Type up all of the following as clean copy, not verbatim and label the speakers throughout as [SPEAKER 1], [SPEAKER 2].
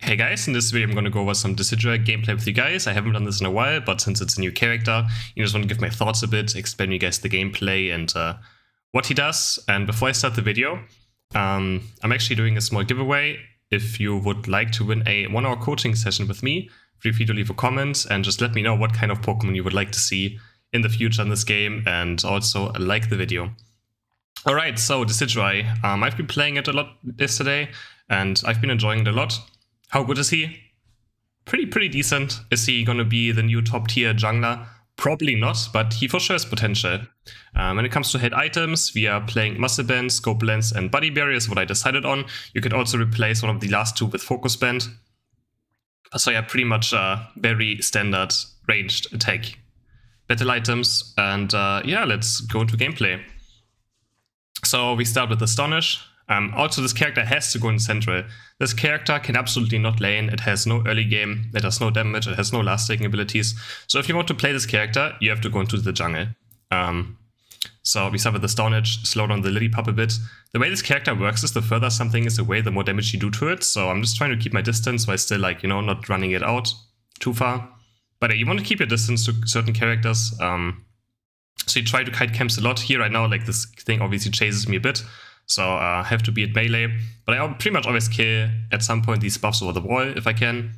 [SPEAKER 1] Hey guys, in this video I'm going to go over some Decidueye gameplay with you guys. I haven't done this in a while, but since it's a new character, I just want to give my thoughts a bit, explain to you guys the gameplay and what he does. And before I start the video, I'm actually doing a small giveaway. If you would like to win a 1-hour coaching session with me, feel free to leave a comment and just let me know what kind of Pokemon you would like to see in the future in this game, and also like the video. Alright, so Decidueye, I've been playing it a lot yesterday and I've been enjoying it a lot. How good is he? Pretty decent. Is he gonna be the new top tier jungler? Probably not, but he for sure has potential. When it comes to hit items, we are playing Muscle Band, Scope Lens, and Body Barrier is what I decided on. You could also replace one of the last two with Focus Band. So yeah, pretty much very standard ranged attack battle items. And yeah, let's go into gameplay. So we start with Astonish. Also, this character has to go in Central. This character can absolutely not lane. It has no early game, it has no damage, it has no last-taking abilities. So if you want to play this character, you have to go into the jungle. So we start with Astonish, slow down the Lillipup a bit. The way this character works is the further something is away, the more damage you do to it. So I'm just trying to keep my distance while still, like, you know, not running it out too far. But you want to keep your distance to certain characters. So you try to kite camps a lot. Here right now, like, this thing obviously chases me a bit. So I have to be at melee, but I pretty much always kill at some point these buffs over the wall if I can.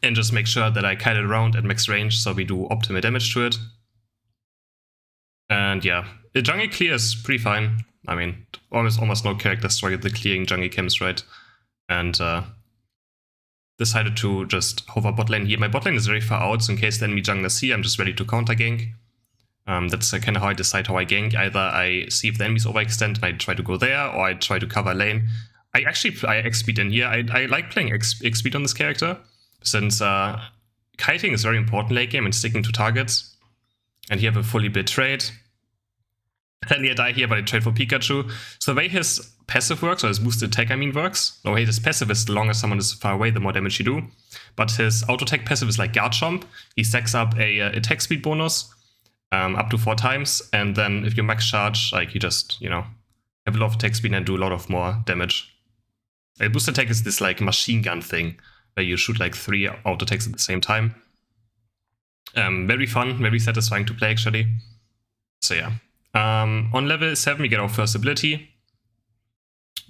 [SPEAKER 1] And just make sure that I kite it around at max range so we do optimal damage to it. And yeah, the jungle clear is pretty fine. I mean, almost no characters struggle with the clearing jungle camps, right? And decided to just hover bot lane here. My bot lane is very far out, so in case the enemy jungler see, I'm just ready to counter gank. That's kind of how I decide how I gank. Either I see if the enemies overextend and I try to go there, or I try to cover lane. I X-speed in here. I like playing X-speed on this character, since kiting is very important late game and sticking to targets. And you have a fully built trade. Sadly I die here, but I trade for Pikachu. So the way his passive works, or his boosted attack works, no, his passive is the longer someone is far away, the more damage you do. But his auto attack passive is like Guard Chomp. He stacks up a attack speed bonus. Up to 4 times, and then if you max charge, like, you just, you know, have a lot of attack speed and do a lot of more damage. A boost attack is this like machine gun thing where you shoot like 3 auto attacks at the same time. Very fun, very satisfying to play actually. So yeah, on level 7 we get our first ability,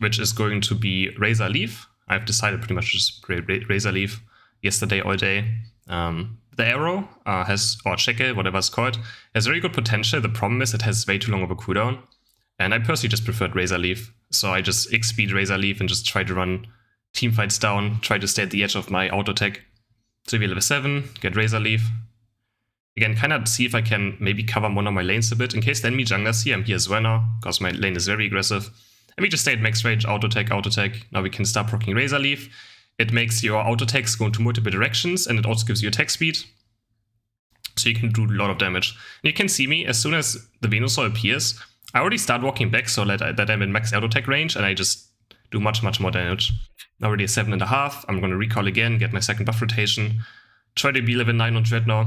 [SPEAKER 1] which is going to be Razor Leaf. I've decided pretty much just Razor Leaf yesterday all day. The arrow has, or Checker, whatever it's called, has very good potential. The problem is it has way too long of a cooldown. And I personally just preferred Razor Leaf. So I just X-speed Razor Leaf and just try to run team fights down, try to stay at the edge of my auto attack. So we level 7, get Razor Leaf. Again, kind of see if I can maybe cover one of my lanes a bit. In case the enemy junglers see, I'm here as well now, because my lane is very aggressive. And we just stay at max range, auto attack, auto attack. Now we can start proccing Razor Leaf. It makes your auto attacks go into multiple directions, and it also gives you attack speed. So you can do a lot of damage. And you can see me, as soon as the Venusaur appears, I already start walking back so that I'm in max auto attack range, and I just do much more damage. Already a 7.5. I'm going to recall again, get my second buff rotation. Try to be level 9 on Dreadnought.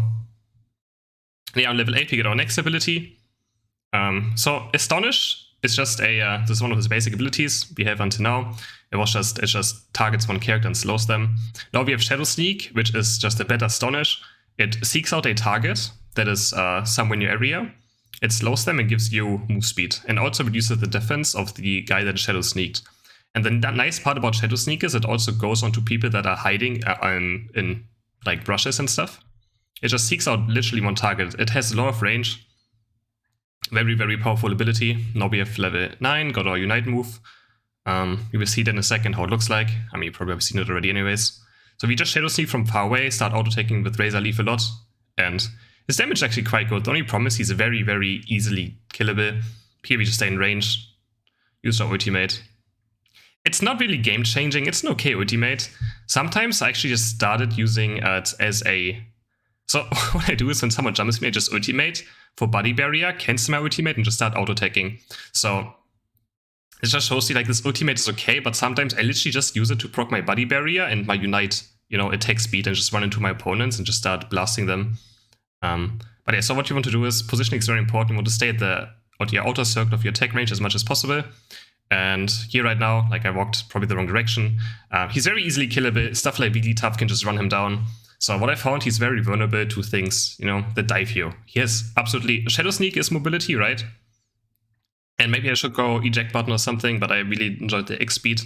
[SPEAKER 1] And yeah, on level 8 we get our next ability. So Astonish is just a, this is one of his basic abilities we have until now. It just targets one character and slows them. Now we have Shadow Sneak, which is just a better Astonish. It seeks out a target that is somewhere in your area. It slows them and gives you move speed, and also reduces the defense of the guy that Shadow Sneaked. And the nice part about Shadow Sneak is it also goes onto people that are hiding in like brushes and stuff. It just seeks out literally one target. It has a lot of range. Very powerful ability. Now we have level 9, got our Unite move. You will see that in a second how it looks like. I mean, you probably have seen it already anyways. So we just Shadow Sneak from far away, start auto-taking with Razor Leaf a lot, and his damage is actually quite good. The only problem is he's very easily killable. Here we just stay in range, use our ultimate. It's not really game-changing, it's an okay ultimate. Sometimes I actually just started using it as a... So what I do is when someone jumps me, I just ultimate for Body Barrier, cancel my ultimate, and just start auto-attacking. So it just shows you, like, this ultimate is okay, but sometimes I literally just use it to proc my Body Barrier and my Unite, you know, attack speed, and just run into my opponents and just start blasting them. But yeah, so what you want to do is, positioning is very important. You want to stay at the outer circle of your attack range as much as possible. And here right now, like I walked probably the wrong direction. He's very easily killable. Stuff like Wiggly Tough can just run him down. So what I found, he's very vulnerable to things, you know, that dive you. He has absolutely... Shadow Sneak is mobility, right? And maybe I should go eject button or something, but I really enjoyed the X speed.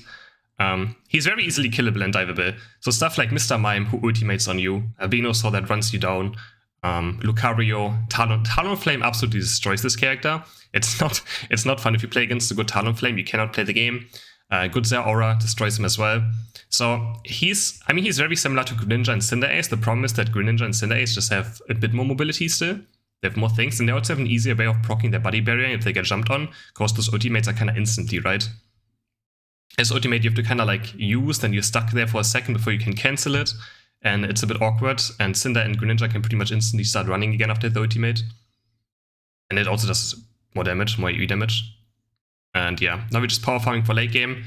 [SPEAKER 1] He's very easily killable and diveable. So stuff like Mr. Mime, who ultimates on you, Venusaur that runs you down, Lucario, Talonflame absolutely destroys this character. It's not fun if you play against a good Talonflame. You cannot play the game. Good Aura destroys him as well. So he's very similar to Greninja and Cinderace. The problem is that Greninja and Cinderace just have a bit more mobility still. They have more things, and they also have an easier way of proccing their body barrier if they get jumped on, because those ultimates are kind of instantly, right? As ultimate, you have to kind of like use, then you're stuck there for a second before you can cancel it, and it's a bit awkward, and Cinder and Greninja can pretty much instantly start running again after the ultimate. And it also does more damage, more AoE damage. And yeah, now we're just power farming for late game.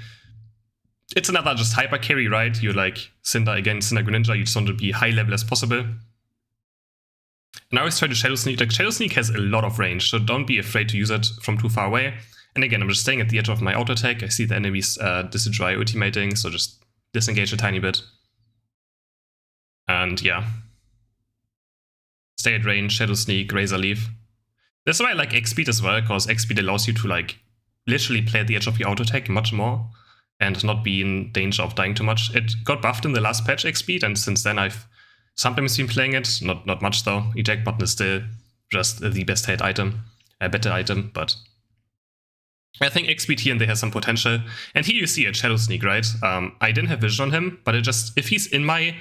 [SPEAKER 1] It's another just hyper carry, right? You're like Cinder again, Cinder Greninja, you just want to be high level as possible. And I always try to Shadow Sneak. Like, Shadow Sneak has a lot of range, so don't be afraid to use it from too far away. And again, I'm just staying at the edge of my auto attack. I see the enemies Decidueye ultimating, so just disengage a tiny bit. And yeah. Stay at range, Shadow Sneak, Razor Leaf. That's why I like X speed as well, because X speed allows you to like literally play at the edge of your auto attack much more and not be in danger of dying too much. It got buffed in the last patch, X speed, and since then I've sometimes been playing it, not much though. Eject button is still just the best hate item, a better item, but I think X speed here and there has some potential. And here you see a Shadow Sneak, right? I didn't have vision on him, but it just, if he's in my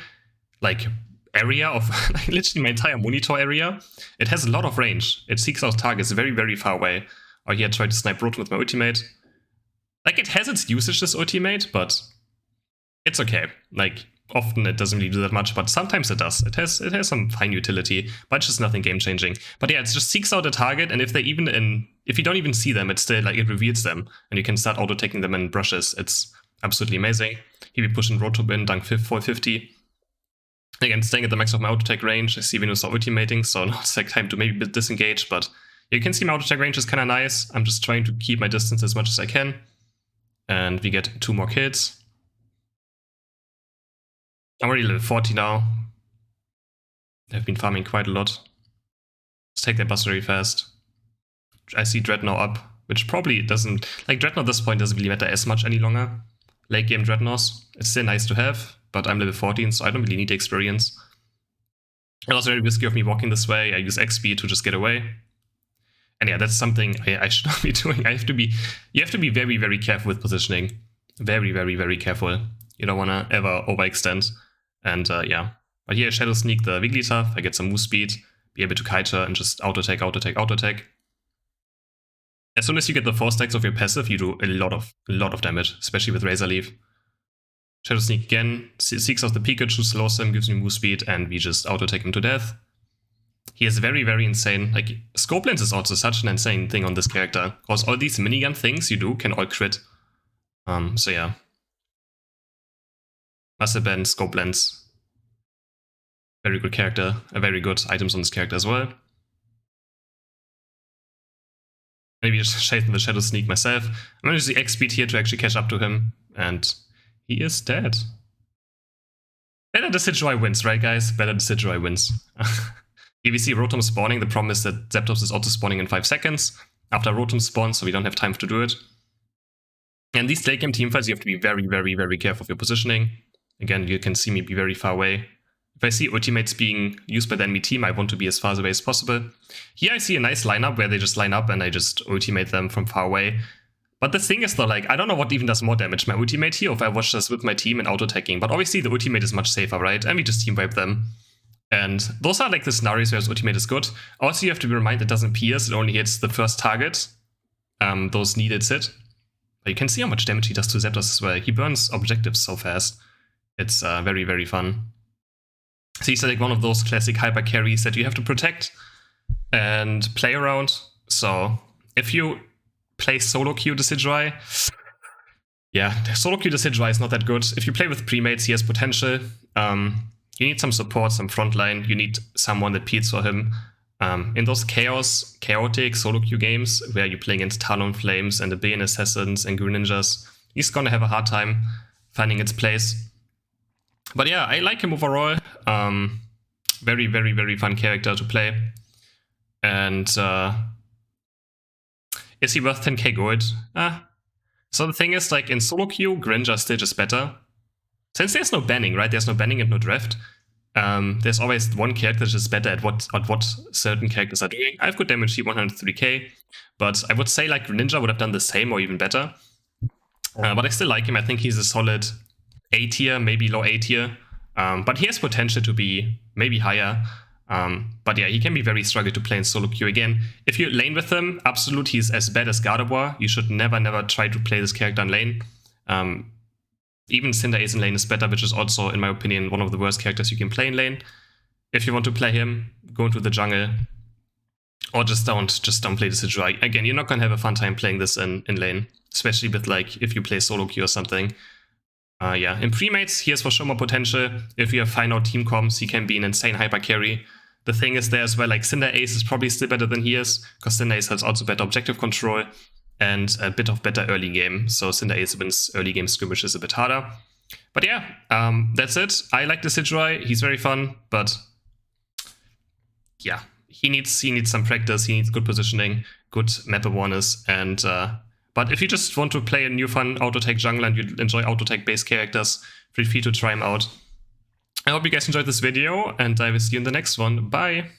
[SPEAKER 1] like area of like, literally my entire monitor area, it has a lot of range. It seeks out targets very, very far away. Or here I tried to snipe Rotom with my ultimate. Like, it has its usage, this ultimate, but it's okay. Like, often it doesn't really do that much, but sometimes it does. It has some fine utility, but it's just nothing game-changing. But yeah, it just seeks out a target, and if you don't even see them, it's still like it reveals them, and you can start auto-taking them in brushes. It's absolutely amazing. Here we push in Rotom in, dunk 450. Again, staying at the max of my auto-attack range. I see Venusaur ultimating, so now it's like time to maybe disengage, but you can see my auto-attack range is kind of nice. I'm just trying to keep my distance as much as I can. And we get 2 more kills. I'm already level 40 now. I've been farming quite a lot. Let's take that bus very fast. I see Dreadnought up, which probably doesn't... Like, Dreadnought at this point doesn't really matter as much any longer. Late game Dreadnoughts, it's still nice to have, but I'm level 14, so I don't really need the experience. It was very risky of me walking this way. I use XP to just get away. And yeah, that's something I should not be doing. You have to be very, very careful with positioning. Very, very, very careful. You don't want to ever overextend. And yeah. But here, Shadow Sneak the Wigglytuff. I get some move speed, be able to kite her and just auto-attack, auto-attack, auto-attack. As soon as you get the 4 stacks of your passive, you do a lot of damage, especially with Razor Leaf. Shadow Sneak again, seeks out the Pikachu, slows him, gives me move speed, and we just auto-attack him to death. He is very, very insane. Like, Scope Lens is also such an insane thing on this character, because all these minigun things you do can all crit. So yeah. Muscle Band, Scope Lens. Very good character. Very good items on this character as well. Maybe just chasing the Shadow Sneak myself. I'm going to use the X speed here to actually catch up to him, and he is dead. Better Decidueye wins, right guys? Better Decidueye wins. Here we see Rotom spawning. The problem is that Zapdos is auto spawning in 5 seconds after Rotom spawns, so we don't have time to do it. And these late game teamfights, you have to be very, very, very careful of your positioning. Again, you can see me be very far away. If I see ultimates being used by the enemy team, I want to be as far away as possible. Here I see a nice lineup where they just line up and I just ultimate them from far away. But the thing is though, like, I don't know what even does more damage, my ultimate here, or if I watch this with my team and auto-attacking. But obviously the ultimate is much safer, right? And we just team wipe them. And those are like the scenarios where his ultimate is good. Also, you have to be reminded it doesn't pierce, it only hits the first target. Those needed hit. But you can see how much damage he does to Zapdos as well. He burns objectives so fast. It's very, very fun. So he's like one of those classic hyper carries that you have to protect and play around. So if you play solo queue Decidueye, yeah, solo queue Decidueye is not that good. If you play with premates, he has potential. You need some support, some frontline. You need someone that peels for him. In those chaotic solo queue games where you play against Talon Flames and the Billion Assassins and Greninjas, he's gonna have a hard time finding its place. But yeah, I like him overall. Very, very, very fun character to play. And is he worth 10k gold? So the thing is, like, in solo queue, Greninja still just better. Since there's no banning, right? There's no banning and no draft. There's always one character that's just better at what certain characters are doing. I have good damage here, 103k, but I would say like Greninja would have done the same or even better. But I still like him. I think he's a solid A tier, maybe low A tier. But he has potential to be maybe higher. But yeah, he can be very struggle to play in solo queue again. If you lane with him, Absol, he's as bad as Gardevoir. You should never try to play this character in lane. Even Cinderace in lane is better, which is also, in my opinion, one of the worst characters you can play in lane. If you want to play him, go into the jungle. Or just don't play the Decidueye. Again, you're not gonna have a fun time playing this in lane. Especially with, like, if you play solo queue or something. Yeah, in pre-mates, he has for sure more potential. If you have fine out team comms, he can be an insane hyper carry. The thing is there as well, like, Cinderace is probably still better than he is, because Cinderace has also better objective control and a bit of better early game. So Cinderace wins early game skirmishes a bit harder. But yeah, that's it. I like the Decidueye. He's very fun, but yeah, he needs some practice. He needs good positioning, good map awareness, and but if you just want to play a new fun auto-tech jungle and you enjoy auto-tech based characters, feel free to try him out. I hope you guys enjoyed this video, and I will see you in the next one. Bye!